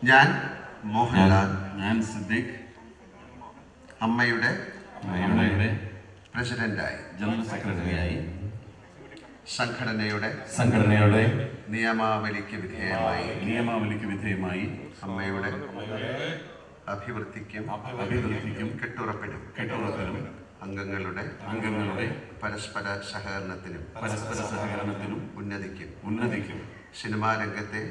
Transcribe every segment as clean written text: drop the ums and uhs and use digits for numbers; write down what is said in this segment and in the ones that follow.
ഞാൻ മോഹൻലാൽ, ഞാൻ സിദ്ദിഖ്, അമ്മയുടെ പ്രസിഡന്റായി, ജനറൽ സെക്രട്ടറിയായി, സംഘടനയുടെ നിയമാവലിക്ക് വിധേയമായി അമ്മയുടെ അഭിവൃദ്ധിക്കും കെട്ടുറപ്പിനും അംഗങ്ങളുടെ പരസ്പര സഹകരണത്തിനും ഉന്നതിക്കും സിനിമാ രംഗത്തെ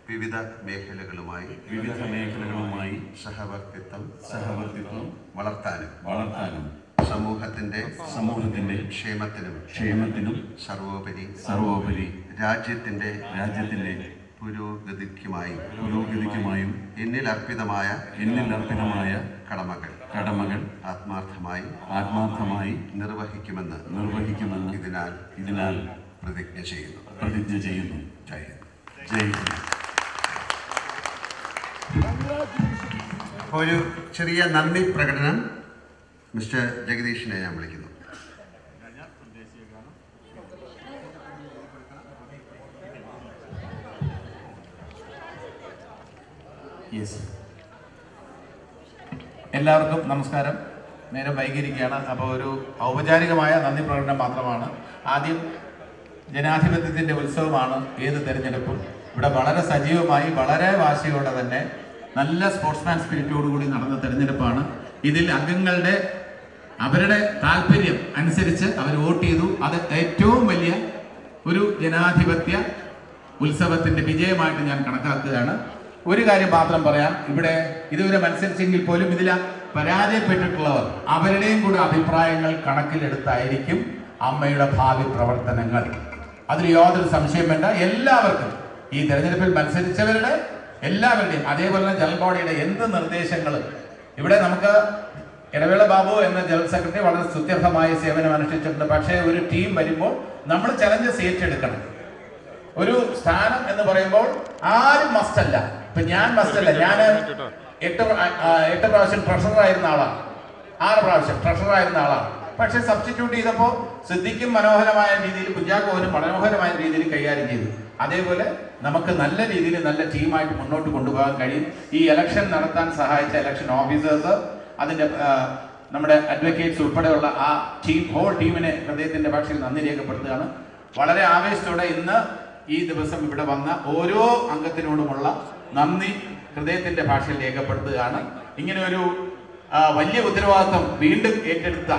വിവിധ മേഖലകളുമായി സഹവർത്തിത്വം വളർത്താനും സമൂഹത്തിന്റെ ക്ഷേമത്തിനും സർവോപരി രാജ്യത്തിന്റെ പുരോഗതിക്കുമായും എന്നിൽ അർപ്പിതമായ കടമകൾ ആത്മാർത്ഥമായി നിർവഹിക്കുമെന്ന് ഇതിനാൽ പ്രതിജ്ഞ ചെയ്യുന്നു. ജയ് ഹിന്ദ്. ഒരു ചെറിയ നന്ദി പ്രകടനം മിസ്റ്റർ ജഗദീഷിനെ ഞാൻ വിളിക്കുന്നു. എല്ലാവർക്കും നമസ്കാരം. നേരെ വൈകിയിരിക്കുകയാണ്. അപ്പോൾ ഒരു ഔപചാരികമായ നന്ദി പ്രകടനം മാത്രമാണ്. ആദ്യം ജനാധിപത്യത്തിൻ്റെ ഉത്സവമാണ് ഏത് തെരഞ്ഞെടുപ്പും. ഇവിടെ വളരെ സജീവമായി വളരെ വാശിയോടെ തന്നെ നല്ല സ്പോർട്സ്മാൻ സ്പിരിറ്റോടുകൂടി നടന്ന തെരഞ്ഞെടുപ്പാണ്. ഇതിൽ അംഗങ്ങളുടെ അവരുടെ താല്പര്യം അനുസരിച്ച് അവർ വോട്ട് ചെയ്തു. അത് ഏറ്റവും വലിയ ഒരു ജനാധിപത്യ ഉത്സവത്തിൻ്റെ വിജയമായിട്ട് ഞാൻ കണക്കാക്കുകയാണ്. ഒരു കാര്യം മാത്രം പറയാം. ഇവിടെ ഇതുവരെ മത്സരിച്ചെങ്കിൽ പോലും ഇതിൽ പരാജയപ്പെട്ടിട്ടുള്ളവർ അവരുടെയും കൂടെ അഭിപ്രായങ്ങൾ കണക്കിലെടുത്തായിരിക്കും അമ്മയുടെ ഭാവി പ്രവർത്തനങ്ങൾ. അതിൽ യാതൊരു സംശയം വേണ്ട. എല്ലാവർക്കും ഈ തെരഞ്ഞെടുപ്പിൽ മത്സരിച്ചവരുടെ എല്ലാവരുടെയും അതേപോലെ തന്നെ ജനറൽ ബോഡിയുടെ എന്ത് നിർദ്ദേശങ്ങൾ ഇവിടെ നമുക്ക് ഇടവേള ബാബു എന്ന ജനറൽ സെക്രട്ടറി വളരെ സ്തുത്യർഹമായ സേവനം അനുഷ്ഠിച്ചിട്ടുണ്ട്. പക്ഷേ ഒരു ടീം വരുമ്പോൾ നമ്മൾ ചലഞ്ചസ് ഏറ്റെടുക്കണം. ഒരു സ്ഥാനം എന്ന് പറയുമ്പോൾ ആരും മസ്റ്റല്ല. ഇപ്പൊ ഞാൻ മസ്റ്റല്ല. ഞാൻ 8 പ്രാവശ്യം ട്രഷററായിരുന്ന ആളാണ്. 6 പ്രാവശ്യം ട്രഷററായിരുന്ന ആളാണ്. പക്ഷെ സബ്സ്റ്റിറ്റ്യൂട്ട് ചെയ്തപ്പോൾ സിദ്ദിഖും മനോഹരമായ രീതിയിൽ, കുഞ്ചാക്കോനും മനോഹരമായ രീതിയിൽ കൈകാര്യം ചെയ്തു. അതേപോലെ നമുക്ക് നല്ല രീതിയിൽ നല്ല ടീമായിട്ട് മുന്നോട്ട് കൊണ്ടുപോകാൻ കഴിയും. ഈ ഇലക്ഷൻ നടത്താൻ സഹായിച്ച ഇലക്ഷൻ ഓഫീസേഴ്സ്, അതിൻ്റെ നമ്മുടെ അഡ്വക്കേറ്റ്സ് ഉൾപ്പെടെയുള്ള ആ ഹോൾ ടീമിനെ ഹൃദയത്തിൻ്റെ ഭാഷയിൽ നന്ദി രേഖപ്പെടുത്തുകയാണ്. വളരെ ആവേശത്തോടെ ഇന്ന് ഈ ദിവസം ഇവിടെ വന്ന ഓരോ അംഗത്തിനോടുമുള്ള നന്ദി ഹൃദയത്തിൻ്റെ ഭാഷയിൽ രേഖപ്പെടുത്തുകയാണ്. ഇങ്ങനെ ഒരു വലിയ ഉത്തരവാദിത്വം വീണ്ടും ഏറ്റെടുത്ത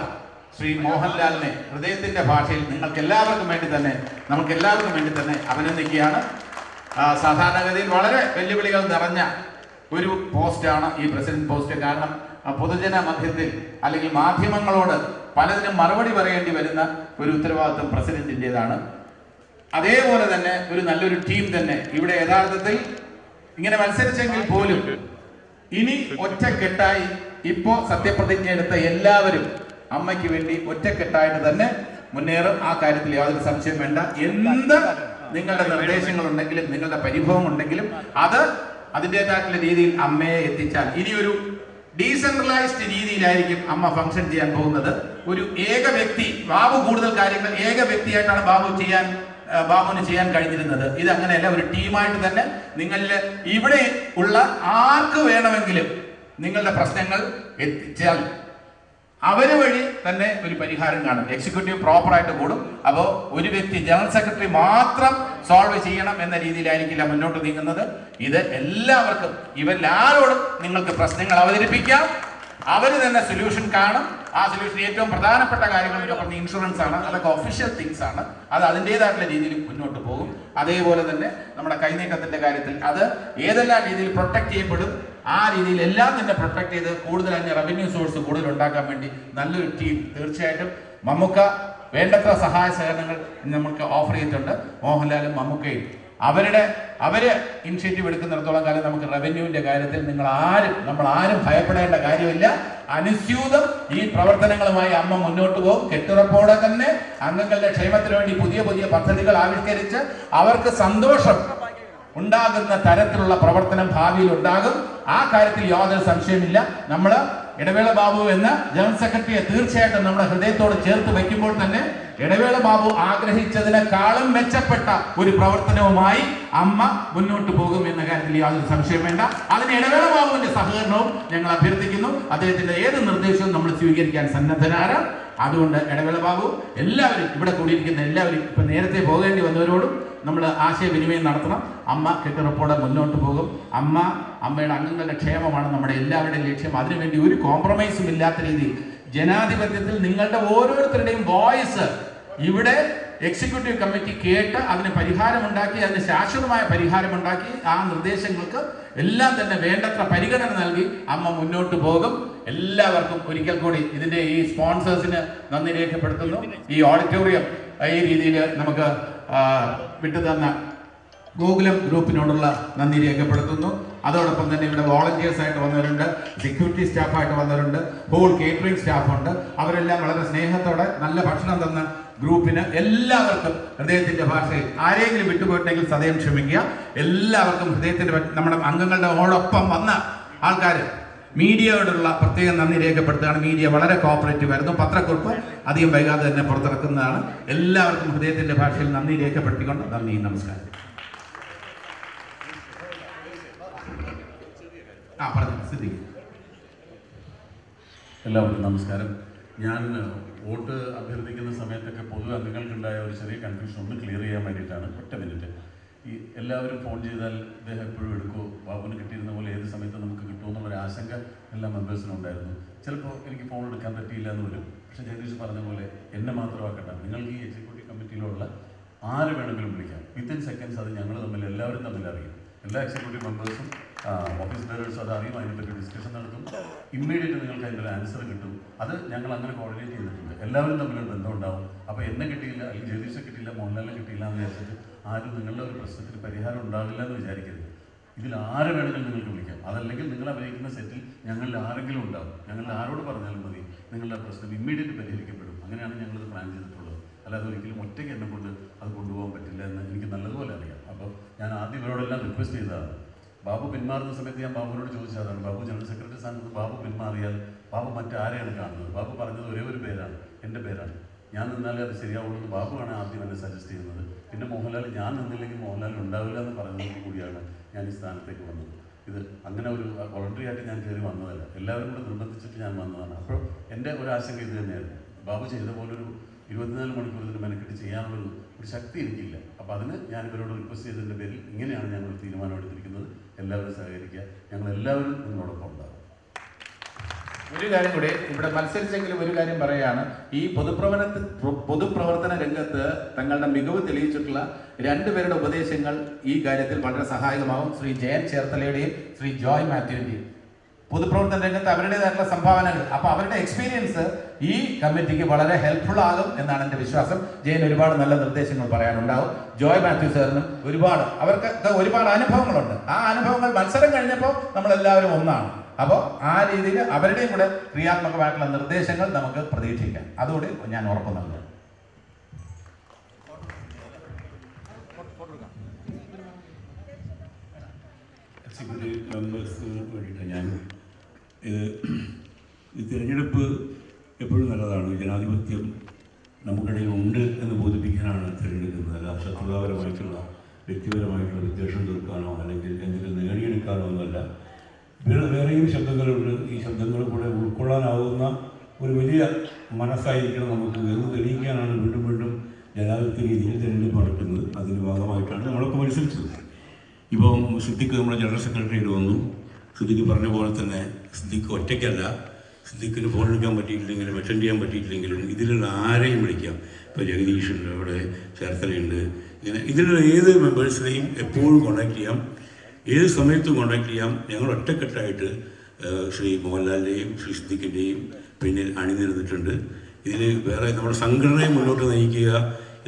ശ്രീ മോഹൻലാലിനെ ഹൃദയത്തിൻ്റെ ഭാഷയിൽ നമുക്ക് എല്ലാവർക്കും വേണ്ടി തന്നെ അഭിനന്ദിക്കുകയാണ്. സാധാരണഗതിയിൽ വളരെ വെല്ലുവിളികൾ നിറഞ്ഞ ഒരു പോസ്റ്റാണ് ഈ പ്രസിഡന്റ് പോസ്റ്റ്. കാരണം പൊതുജന മധ്യത്തിൽ അല്ലെങ്കിൽ മാധ്യമങ്ങളോട് പലതിനും മറുപടി പറയേണ്ടി വരുന്ന ഒരു ഉത്തരവാദിത്വം പ്രസിഡന്റിൻ്റെതാണ്. അതേപോലെ തന്നെ ഒരു നല്ലൊരു ടീം തന്നെ ഇവിടെ യഥാർത്ഥത്തിൽ ഇങ്ങനെ മത്സരിച്ചെങ്കിൽ പോലും ഇനി ഒറ്റക്കെട്ടായി ഇപ്പോ സത്യപ്രതിജ്ഞ എടുത്ത എല്ലാവരും അമ്മയ്ക്ക് വേണ്ടി ഒറ്റക്കെട്ടായിട്ട് തന്നെ മുന്നേറും. ആ കാര്യത്തിൽ യാതൊരു സംശയം വേണ്ട. എന്ത് നിങ്ങളുടെ നിർദ്ദേശങ്ങൾ ഉണ്ടെങ്കിലും നിങ്ങളുടെ പരിഭവം ഉണ്ടെങ്കിലും അത് അതിൻ്റെതായിട്ടുള്ള രീതിയിൽ അമ്മയെ എത്തിച്ചാൽ ഇനി ഒരു ഡീസെൻട്രലൈസ്ഡ് രീതിയിലായിരിക്കും അമ്മ ഫംഗ്ഷൻ ചെയ്യാൻ പോകുന്നത്. ഒരു ഏക വ്യക്തി, ബാബു കൂടുതൽ കാര്യങ്ങൾ ഏക വ്യക്തിയായിട്ടാണ് ബാബുവിന് ചെയ്യാൻ കഴിഞ്ഞിരുന്നത്. ഇത് അങ്ങനെയല്ല. ഒരു ടീമായിട്ട് തന്നെ നിങ്ങളിൽ ഇവിടെ ഉള്ള ആർക്ക് വേണമെങ്കിലും നിങ്ങളുടെ പ്രശ്നങ്ങൾ എത്തിച്ചാൽ അവര് വഴി തന്നെ ഒരു പരിഹാരം കാണും. എക്സിക്യൂട്ടീവ് പ്രോപ്പറായിട്ട് കൂടും. അപ്പോൾ ഒരു വ്യക്തി ജനറൽ സെക്രട്ടറി മാത്രം സോൾവ് ചെയ്യണം എന്ന രീതിയിലായിരിക്കില്ല മുന്നോട്ട് നീങ്ങുന്നത്. ഇത് എല്ലാവർക്കും ഇവരെല്ലാവരോടും നിങ്ങൾക്ക് പ്രശ്നങ്ങൾ അവതരിപ്പിക്കാം. അവർ തന്നെ സൊല്യൂഷൻ കാണും. ആ സൊല്യൂഷൻ ഏറ്റവും പ്രധാനപ്പെട്ട കാര്യങ്ങൾ പറഞ്ഞ ഇൻഷുറൻസ് ആണ്. അതൊക്കെ ഒഫീഷ്യൽ തിങ്സ് ആണ്. അത് അതിൻ്റെതായിട്ടുള്ള രീതിയിൽ മുന്നോട്ട് പോകും. അതേപോലെ തന്നെ നമ്മുടെ കൈനീട്ടത്തിന്റെ കാര്യത്തിൽ അത് ഏതെല്ലാം രീതിയിൽ പ്രൊട്ടക്ട് ചെയ്യപ്പെടും ആ രീതിയിൽ എല്ലാം തന്നെ പ്രൊട്ടക്ട് ചെയ്ത് കൂടുതൽ അതിന്റെ റവന്യൂ സോഴ്സ് കൂടുതൽ ഉണ്ടാക്കാൻ വേണ്ടി നല്ലൊരു ടീം തീർച്ചയായിട്ടും മമ്മൂക്ക വേണ്ടത്ര സഹായ സഹകരണങ്ങൾ നമുക്ക് ഓഫർ ചെയ്തിട്ടുണ്ട്. മോഹൻലാലും മമ്മൂക്കയും അവര് ഇനിഷ്യേറ്റീവ് എടുക്കുന്നിടത്തോളം കാലം നമുക്ക് റവന്യൂവിന്റെ കാര്യത്തിൽ നമ്മൾ ആരും ഭയപ്പെടേണ്ട കാര്യമില്ല. അനുസ്യൂതം ഈ പ്രവർത്തനങ്ങളുമായി അമ്മ മുന്നോട്ട് പോകും. കെട്ടുറപ്പോടെ തന്നെ അംഗങ്ങളുടെ ക്ഷേമത്തിന് വേണ്ടി പുതിയ പുതിയ പദ്ധതികൾ ആവിഷ്കരിച്ച് അവർക്ക് സന്തോഷം ഉണ്ടാകുന്ന തരത്തിലുള്ള പ്രവർത്തനം ഭാവിയിൽ ഉണ്ടാകും. ആ കാര്യത്തിൽ യാതൊരു സംശയമില്ല. നമ്മൾ ഇടവേള ബാബു എന്ന ജനറൽ സെക്രട്ടറിയെ തീർച്ചയായിട്ടും നമ്മുടെ ഹൃദയത്തോട് ചേർത്ത് വയ്ക്കുമ്പോൾ തന്നെ ഇടവേള ബാബു ആഗ്രഹിച്ചതിനേക്കാളും മെച്ചപ്പെട്ട ഒരു പ്രവർത്തനവുമായി അമ്മ മുന്നോട്ട് പോകും എന്ന കാര്യത്തിൽ യാതൊരു സംശയം വേണ്ട. അതിന് ഇടവേള ബാബുവിന്റെ സഹകരണവും ഞങ്ങൾ അഭ്യർത്ഥിക്കുന്നു. അദ്ദേഹത്തിന്റെ ഏത് നിർദ്ദേശവും നമ്മൾ സ്വീകരിക്കാൻ സന്നദ്ധനാണ്. അതുകൊണ്ട് ഇടവേള ബാബു, എല്ലാവരും ഇവിടെ കൂടിയിരിക്കുന്ന എല്ലാവരും, ഇപ്പൊ നേരത്തെ പോകേണ്ടി വന്നവരോടും നമ്മൾ ആശയവിനിമയം നടത്തണം. അമ്മ കെട്ടുറപ്പോടെ മുന്നോട്ട് പോകും. അമ്മയുടെ അംഗങ്ങളുടെ ക്ഷേമമാണ് നമ്മുടെ എല്ലാവരുടെയും ലക്ഷ്യം. അതിനുവേണ്ടി ഒരു കോംപ്രമൈസും ഇല്ലാത്ത രീതിയിൽ ജനാധിപത്യത്തിൽ നിങ്ങളുടെ ഓരോരുത്തരുടെയും വോയിസ് ഇവിടെ എക്സിക്യൂട്ടീവ് കമ്മിറ്റി കേട്ട് അതിന് പരിഹാരമുണ്ടാക്കി, അതിന് ശാശ്വതമായ പരിഹാരമുണ്ടാക്കി, ആ നിർദ്ദേശങ്ങൾക്ക് എല്ലാം തന്നെ വേണ്ടത്ര പരിഗണന നൽകി അമ്മ മുന്നോട്ട് പോകും. എല്ലാവർക്കും ഒരിക്കൽ കൂടി ഇതിന്റെ ഈ സ്പോൺസേഴ്സിന് നന്ദി രേഖപ്പെടുത്തുന്നു. ഈ ഓഡിറ്റോറിയം ഈ രീതിയിൽ നമുക്ക് വിട്ടുതന്ന ഗോകുലം ഗ്രൂപ്പിനോടുള്ള നന്ദി രേഖപ്പെടുത്തുന്നു. അതോടൊപ്പം തന്നെ ഇവിടെ വോളണ്ടിയേഴ്സ് ആയിട്ട് വന്നവരുണ്ട്, സെക്യൂരിറ്റി സ്റ്റാഫായിട്ട് വന്നവരുണ്ട്, ഹോൾ കേറ്ററിംഗ് സ്റ്റാഫുണ്ട്. അവരെല്ലാം വളരെ സ്നേഹത്തോടെ നല്ല ഭക്ഷണം തന്ന ഗ്രൂപ്പിന് എല്ലാവർക്കും ഹൃദയത്തിന്റെ ഭാഷയിൽ ആരെങ്കിലും വിട്ടുപോയിട്ടുണ്ടെങ്കിൽ സദയം ക്ഷമിക്കുക. എല്ലാവർക്കും ഹൃദയത്തിന്റെ നമ്മുടെ അംഗങ്ങളുടെ ഓടൊപ്പം വന്ന ആൾക്കാർ മീഡിയയോടുള്ള പ്രത്യേകം നന്ദി രേഖപ്പെടുത്തുകയാണ്. മീഡിയ വളരെ കോപ്പറേറ്റീവ് ആയിരുന്നു. പത്രക്കുറിപ്പ് അധികം വൈകാതെ തന്നെ പുറത്തിറക്കുന്നതാണ്. എല്ലാവർക്കും ഹൃദയത്തിന്റെ ഭാഷയിൽ നന്ദി രേഖപ്പെടുത്തിക്കൊണ്ട് നന്ദി, നമസ്കാരം. എല്ലാവർക്കും നമസ്കാരം. ഞാൻ വോട്ട് അഭ്യർത്ഥിക്കുന്ന സമയത്തൊക്കെ പൊതു അംഗങ്ങൾക്കുണ്ടായ ഒരു ചെറിയ കൺഫ്യൂഷൻ ഒന്ന് ക്ലിയർ ചെയ്യാൻ വേണ്ടിയിട്ടാണ്. ഒറ്റ മിനിറ്റ്. ഈ എല്ലാവരും ഫോൺ ചെയ്താൽ അദ്ദേഹം എപ്പോഴും എടുക്കുമോ, ബാബുവിന് കിട്ടിയിരുന്ന പോലെ ഏത് സമയത്ത് നമുക്ക് കിട്ടുമോ എന്നുള്ളൊരു ആശങ്ക എല്ലാ മെമ്പേഴ്സിനും ഉണ്ടായിരുന്നു. ചിലപ്പോൾ എനിക്ക് ഫോൺ എടുക്കാൻ പറ്റിയില്ല എന്ന് വരും. പക്ഷേ ജഗദീഷ് പറഞ്ഞ പോലെ എന്നെ മാത്രമാക്കട്ടെ, നിങ്ങൾക്ക് ഈ എക്സിക്യൂട്ടീവ് കമ്മിറ്റിയിലുള്ള ആര് വേണമെങ്കിലും വിളിക്കാം. വിത്തിൻ സെക്കൻഡ്സ് അത് ഞങ്ങൾ തമ്മിൽ എല്ലാവരും തമ്മിൽ അറിയും. എല്ലാ എക്സിക്യൂട്ടീവ് മെമ്പേഴ്സും ഓഫീസ് ബെയറേഴ്സും അത് അറിയും. അതിനെപ്പറ്റി ഡിസ്കഷൻ നടത്തും. ഇമ്മീഡിയറ്റ് നിങ്ങൾക്ക് അതിൻ്റെ ഒരു ആൻസർ കിട്ടും. അത് ഞങ്ങൾ അങ്ങനെ കോർഡിനേറ്റ് ചെയ്തിട്ടുണ്ട്. എല്ലാവരും തമ്മിലൊരു ബന്ധം ഉണ്ടാവും. അപ്പോൾ എന്നെ കിട്ടിയില്ല, അല്ലെങ്കിൽ ജഗദീഷെ കിട്ടിയില്ല, മോഹൻലാലിനെ കിട്ടിയില്ല എന്ന് വിചാരിച്ചിട്ട് ആരും നിങ്ങളുടെ ഒരു പ്രശ്നത്തിന് പരിഹാരം ഉണ്ടാവില്ല എന്ന് വിചാരിക്കരുത്. ഇതിൽ ആരെ വേണമെങ്കിലും നിങ്ങൾക്ക് വിളിക്കാം. അതല്ലെങ്കിൽ നിങ്ങൾ അഭിനയിക്കുന്ന സെറ്റിൽ ഞങ്ങളിൽ ആരെങ്കിലും ഉണ്ടാവും. ഞങ്ങളിൽ ആരോട് പറഞ്ഞാലും മതി, നിങ്ങളുടെ പ്രശ്നം ഇമ്മീഡിയറ്റ് പരിഹരിക്കപ്പെടും. അങ്ങനെയാണ് ഞങ്ങളിത് പ്ലാൻ ചെയ്തിട്ടുള്ളത്. അല്ലാതെ ഒരിക്കലും ഒറ്റയ്ക്ക് എന്നെ കൊണ്ട് അത് കൊണ്ടുപോകാൻ പറ്റില്ല എന്ന് എനിക്ക് നല്ലതുപോലെ അറിയാം. അപ്പോൾ ഞാൻ ആദ്യം ഇവരോടെല്ലാം റിക്വസ്റ്റ് ചെയ്തതാണ്. ബാബു പിന്മാറുന്ന സമയത്ത് ഞാൻ ബാബുവിനോട് ചോദിച്ചതാണ്, ബാബു ജനറൽ സെക്രട്ടറി സ്ഥാനത്ത് ബാബു പിന്മാറിയാൽ ബാബു മറ്റാരെയാണ് കാണുന്നത്? ബാബു പറഞ്ഞത് ഒരേ ഒരു പേരാണ്, എൻ്റെ പേരാണ്. ഞാൻ നിന്നാലേ അത് ശരിയാവുള്ളൂ. ബാബുവാണ് ആദ്യം എന്നെ സജസ്റ്റ് ചെയ്യുന്നത്. പിന്നെ മോഹൻലാൽ ഞാൻ നിന്നില്ലെങ്കിൽ മോഹൻലാൽ ഉണ്ടാവില്ല എന്ന് പറയുന്നത് കൂടിയാണ് ഞാൻ ഈ സ്ഥാനത്തേക്ക് വന്നത്. ഇത് അങ്ങനെ ഒരു വോളണ്ടറി ആയിട്ട് ഞാൻ കയറി വന്നതല്ല, എല്ലാവരും കൂടെ നിർബന്ധിച്ചിട്ട് ഞാൻ വന്നതാണ്. അപ്പോൾ എൻ്റെ ഒരു ആശങ്ക ഇത് തന്നെയായിരുന്നു. ബാബു ചെയ്ത പോലൊരു 24 മണിക്കൂർ ഇതിന് മെനക്കെട്ട് ചെയ്യാനുള്ളൊരു ശക്തി എനിക്കില്ല. അപ്പോൾ അതിന് ഞാൻ ഇവരോട് റിക്വസ്റ്റ് ചെയ്തതിൻ്റെ പേരിൽ ഇങ്ങനെയാണ് ഞങ്ങൾ തീരുമാനം എടുത്തിരിക്കുന്നത്. എല്ലാവരും സഹകരിക്കുക. ഞങ്ങളെല്ലാവരും നിങ്ങളോടൊപ്പം ഉണ്ടാകും. ഒരു കാര്യം കൂടി ഇവിടെ മത്സരിച്ചെങ്കിലും ഒരു കാര്യം പറയുകയാണ്. ഈ പൊതുപ്രവർത്തന രംഗത്ത് തങ്ങളുടെ മികവ് തെളിയിച്ചിട്ടുള്ള രണ്ടുപേരുടെ ഉപദേശങ്ങൾ ഈ കാര്യത്തിൽ വളരെ സഹായകമാകും. ശ്രീ ജയൻ ചേർത്തലയുടെയും ശ്രീ ജോയ് മാത്യുവിൻ്റെയും പൊതുപ്രവർത്തന രംഗത്ത് അവരുടേതായിട്ടുള്ള സംഭാവനകൾ, അപ്പോൾ അവരുടെ എക്സ്പീരിയൻസ് ഈ കമ്മിറ്റിക്ക് വളരെ ഹെൽപ്ഫുൾ ആകും എന്നാണ് എൻ്റെ വിശ്വാസം. ജയൻ ഒരുപാട് നല്ല നിർദ്ദേശങ്ങൾ പറയാനുണ്ടാവും. ജോയ് മാത്യു സാറിനും അവർക്ക് ഒരുപാട് അനുഭവങ്ങളുണ്ട്. ആ അനുഭവങ്ങൾ മത്സരം കഴിഞ്ഞപ്പോൾ നമ്മളെല്ലാവരും ഒന്നാണ്. അപ്പോൾ ആ രീതിയിൽ അവരുടെയും കൂടെ ക്രിയാത്മകമായിട്ടുള്ള നിർദ്ദേശങ്ങൾ നമുക്ക് പ്രതീക്ഷിക്കാം. അതുകൂടി ഞാൻ ഉറപ്പ് നൽകുന്നു. എക്സിക്യൂട്ടീവ് മെമ്പേഴ്സിന് വേണ്ടിയിട്ട് ഞാൻ ഈ തിരഞ്ഞെടുപ്പ് എപ്പോഴും നല്ലതാണ്. ജനാധിപത്യം നമുക്കിടയിൽ ഉണ്ട് എന്ന് ബോധിപ്പിക്കാനാണ് തിരഞ്ഞെടുക്കുന്നത്. അല്ല ശത്രുതാപരമായിട്ടുള്ള വ്യക്തിപരമായിട്ടുള്ള വിദ്വേഷം തീർക്കാനോ അല്ലെങ്കിൽ എന്തെങ്കിലും നേടിയെടുക്കാനോ ഒന്നുമല്ല. വേറെയും ശബ്ദങ്ങളുണ്ട്. ഈ ശബ്ദങ്ങൾ കൂടെ ഉൾക്കൊള്ളാനാവുന്ന ഒരു വലിയ മനസ്സായിരിക്കണം നമുക്ക് എന്ന് തെളിയിക്കാനാണ് വീണ്ടും വീണ്ടും ജനാധിപത്യ രീതിയിൽ തിരഞ്ഞെടുപ്പ് നടക്കുന്നത്. അതിൻ്റെ ഭാഗമായിട്ടാണ് നമ്മളൊക്കെ മത്സരിച്ചത്. ഇപ്പം സിദ്ദിഖ് നമ്മുടെ ജനറൽ സെക്രട്ടറിയായിട്ട് വന്നു. സിദ്ദിഖ് പറഞ്ഞ പോലെ തന്നെ സിദ്ദിഖ് ഒറ്റയ്ക്കല്ല. സിദ്ദിഖിന് ഫോൺ എടുക്കാൻ പറ്റിയിട്ടില്ലെങ്കിലും അറ്റൻഡ് ചെയ്യാൻ പറ്റിയിട്ടില്ലെങ്കിലും ഇതിലുള്ള ആരെയും വിളിക്കാം. ഇപ്പോൾ ജഗദീഷുണ്ട്, അവിടെ ചേർത്തലയുണ്ട്, ഇങ്ങനെ ഇതിലുള്ള ഏത് മെമ്പേഴ്സിനെയും എപ്പോഴും കോൺടാക്ട് ചെയ്യാം, ഏത് സമയത്തും കോൺടാക്ട് ചെയ്യാം. ഞങ്ങൾ ഒറ്റക്കെട്ടായിട്ട് ശ്രീ മോഹൻലാലിൻ്റെയും ശ്രീ സിദ്ദിഖിൻ്റെയും പിന്നിൽ അണിനിരന്നിട്ടുണ്ട്. ഇതിന് വേറെ നമ്മുടെ സംഘടനയെ മുന്നോട്ട് നയിക്കുക,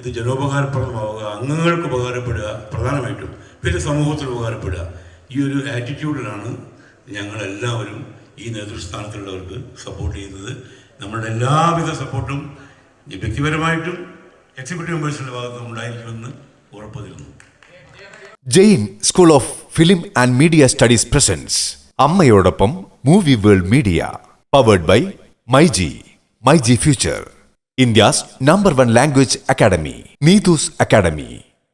ഇത് ജനോപകാരപ്രദമാവുക, അംഗങ്ങൾക്ക് ഉപകാരപ്പെടുക, പ്രധാനമായിട്ടും പിന്നെ സമൂഹത്തിന് ഉപകാരപ്പെടുക. ഈ ഒരു ആറ്റിറ്റ്യൂഡിലാണ് ഞങ്ങളെല്ലാവരും ഈ നേതൃസ്ഥാനത്തുള്ളവർക്ക് സപ്പോർട്ട് ചെയ്യുന്നത്. നമ്മളുടെ എല്ലാവിധ സപ്പോർട്ടും വ്യക്തിപരമായിട്ടും എക്സിക്യൂട്ടീവ് മെമ്പേഴ്സിൻ്റെ ഭാഗത്തും ഉണ്ടായിരിക്കുമെന്ന് ഉറപ്പു തരുന്നു. Jain school of film and media studies presence അമ്മയോടൊപ്പം movie world media powered by myG future. India's #1 language academy, Neetu's Academy.